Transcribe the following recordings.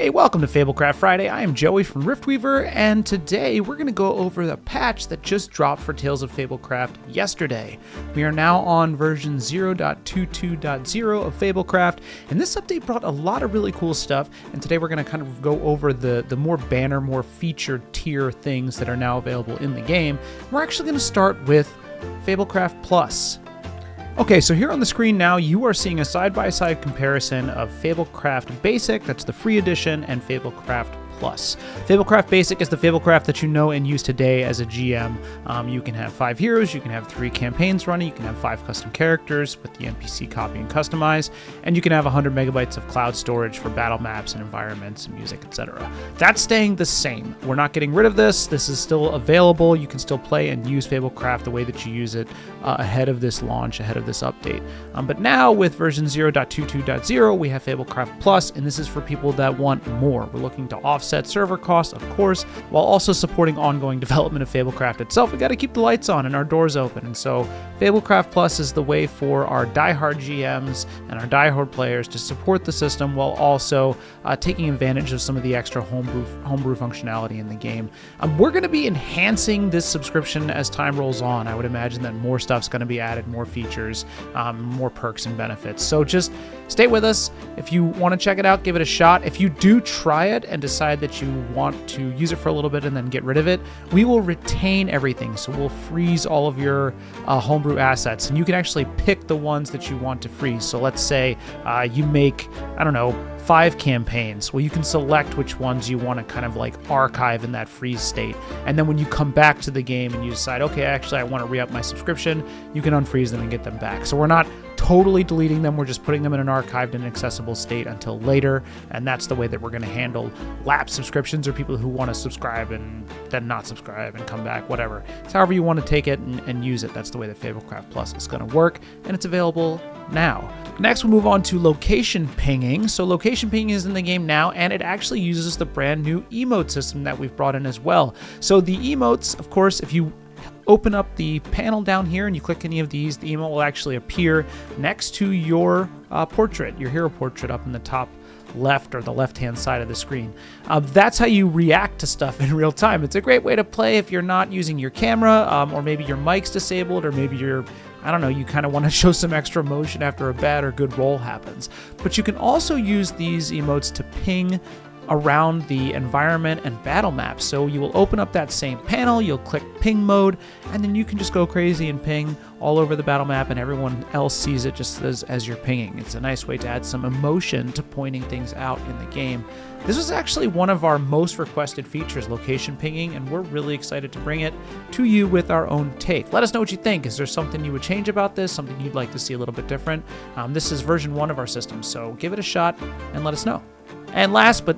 Hey, welcome to Fablecraft Friday. I am Joey from Riftweaver, and today we're going to go over the patch that just dropped for Tales of Fablecraft yesterday. We are now on version 0.22.0 of Fablecraft, and this update brought a lot of really cool stuff, and today we're going to kind of go over the more banner, more featured tier things that are now available in the game. We're actually going to start with Fablecraft Plus. Okay, so here on the screen now, you are seeing a side-by-side comparison of Fablecraft Basic, that's the free edition, and Fablecraft Plus. Fablecraft Basic is the Fablecraft that you know and use today as a GM. You can have 5 heroes, you can have 3 campaigns running, you can have 5 custom characters with the NPC copy and customize, and you can have 100 megabytes of cloud storage for battle maps and environments and music, etc. That's staying the same. We're not getting rid of this. This is still available. You can still play and use Fablecraft the way that you use it ahead of this launch, ahead of this update. But now with version 0.22.0, we have Fablecraft Plus, and this is for people that want more. We're looking to offset server costs, of course, while also supporting ongoing development of Fablecraft itself. We got to keep the lights on and our doors open, and so Fablecraft Plus is the way for our diehard GMs and our diehard players to support the system while also taking advantage of some of the extra homebrew functionality in the game. We're going to be enhancing this subscription as time rolls on. I would imagine that more stuff's going to be added, more features, more perks and benefits. So just stay with us. If you want to check it out, give it a shot. If you do try it and decide that you want to use it for a little bit and then get rid of it, we will retain everything. So we'll freeze all of your homebrew assets, and you can actually pick the ones that you want to freeze. So let's say you make, I don't know, 5 campaigns. Well, you can select which ones you want to kind of like archive in that freeze state. And then when you come back to the game and you decide, okay, actually I want to re-up my subscription, you can unfreeze them and get them back. So we're not totally deleting them. We're just putting them in an archived and accessible state until later. And that's the way that we're going to handle lapsed subscriptions or people who want to subscribe and then not subscribe and come back, whatever. It's however you want to take it and use it. That's the way that Fablecraft Plus is going to work, and it's available now. Next, we'll move on to location pinging. So location pinging is in the game now, and it actually uses the brand new emote system that we've brought in as well. So the emotes, of course, if you open up the panel down here and you click any of these, the emote will actually appear next to your portrait, your hero portrait up in the top left or the left-hand side of the screen. That's how you react to stuff in real time. It's a great way to play if you're not using your camera, or maybe your mic's disabled, or maybe you're, I don't know, you kind of want to show some extra emotion after a bad or good roll happens. But you can also use these emotes to ping around the environment and battle maps. So you will open up that same panel, you'll click ping mode, and then you can just go crazy and ping all over the battle map, and everyone else sees it just as you're pinging. It's a nice way to add some emotion to pointing things out in the game. This was actually one of our most requested features, location pinging, and we're really excited to bring it to you with our own take. Let us know what you think. Is there something you would change about this, something you'd like to see a little bit different? This is version 1 of our system, so give it a shot and let us know. And last but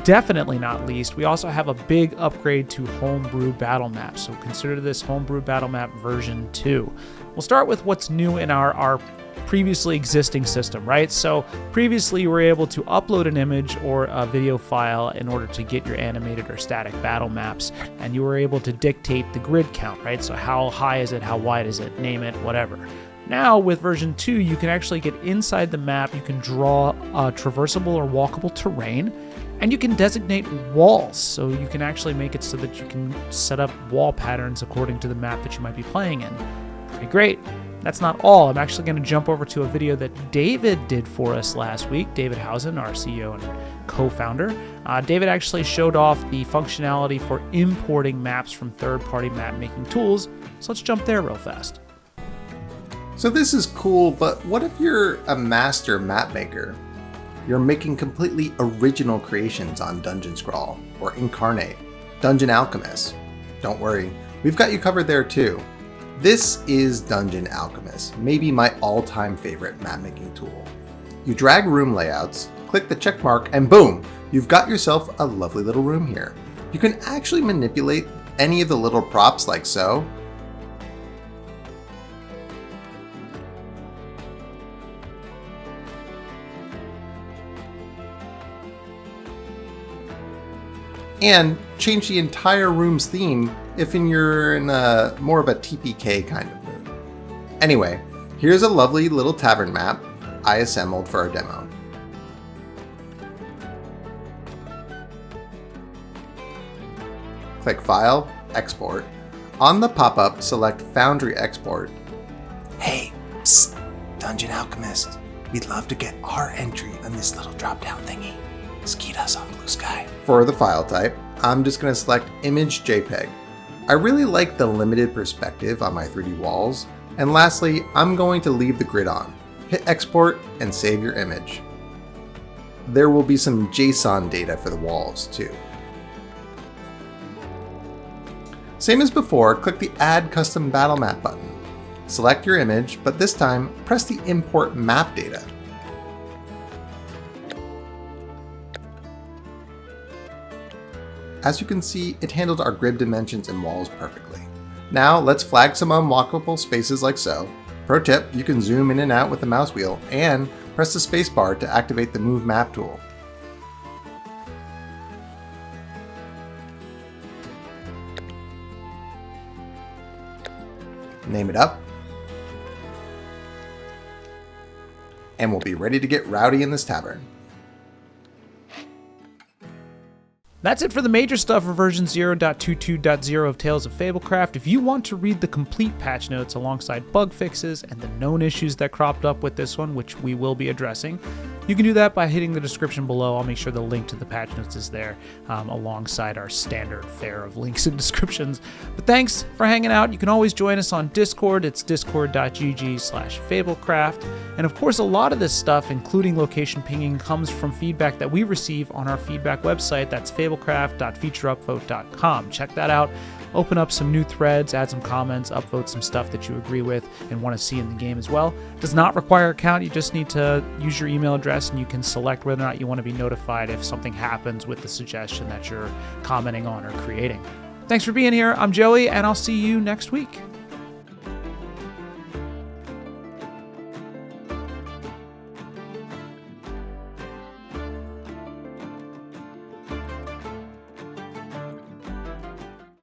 definitely not least, we also have a big upgrade to Homebrew Battlemaps. So consider this Homebrew Battlemap version 2. We'll start with what's new in our previously existing system, right? So previously you were able to upload an image or a video file in order to get your animated or static battle maps, and you were able to dictate the grid count, right? So how high is it, how wide is it, name it, whatever. Now with version 2, you can actually get inside the map, you can draw traversable or walkable terrain, and you can designate walls. So you can actually make it so that you can set up wall patterns according to the map that you might be playing in. Pretty great. That's not all. I'm actually going to jump over to a video that David did for us last week. David Housen, our CEO and co-founder. David actually showed off the functionality for importing maps from third-party map-making tools. So let's jump there real fast. So this is cool, but what if you're a master map maker? You're making completely original creations on Dungeon Scrawl or Incarnate, Dungeon Alchemist. Don't worry, we've got you covered there too. This is Dungeon Alchemist, maybe my all-time favorite map making tool. You drag room layouts, click the check mark, and boom, you've got yourself a lovely little room here. You can actually manipulate any of the little props like so. And change the entire room's theme if you're in a more of a TPK kind of mood. Anyway, here's a lovely little tavern map I assembled for our demo. click File, Export. On the pop-up, select Foundry Export. Hey, psst, Dungeon Alchemist. We'd love to get our entry on this little drop-down thingy. Skeet us on Blue Sky. For the file type, I'm just going to select Image JPEG. I really like the limited perspective on my 3D walls. And lastly, I'm going to leave the grid on. Hit Export and save your image. There will be some JSON data for the walls too. Same as before, click the Add Custom Battle Map button. Select your image, but this time, press the Import Map Data. As you can see, it handled our grid dimensions and walls perfectly. Now let's flag some unlockable spaces like so. Pro tip, you can zoom in and out with the mouse wheel and press the spacebar to activate the Move Map tool. Name it up, and we'll be ready to get rowdy in this tavern. That's it for the major stuff for version 0.22.0 of Tales of Fablecraft. If you want to read the complete patch notes alongside bug fixes and the known issues that cropped up with this one, which we will be addressing, you can do that by hitting the description below. I'll make sure the link to the patch notes is there alongside our standard fare of links and descriptions. But thanks for hanging out. You can always join us on Discord. It's discord.gg/Fablecraft. And of course, a lot of this stuff, including location pinging, comes from feedback that we receive on our feedback website. That's fablecraft.featureupvote.com. Check that out. Open up some new threads, add some comments, upvote some stuff that you agree with and want to see in the game as well. It does not require an account. You just need to use your email address and you can select whether or not you want to be notified if something happens with the suggestion that you're commenting on or creating. Thanks for being here. I'm Joey, and I'll see you next week.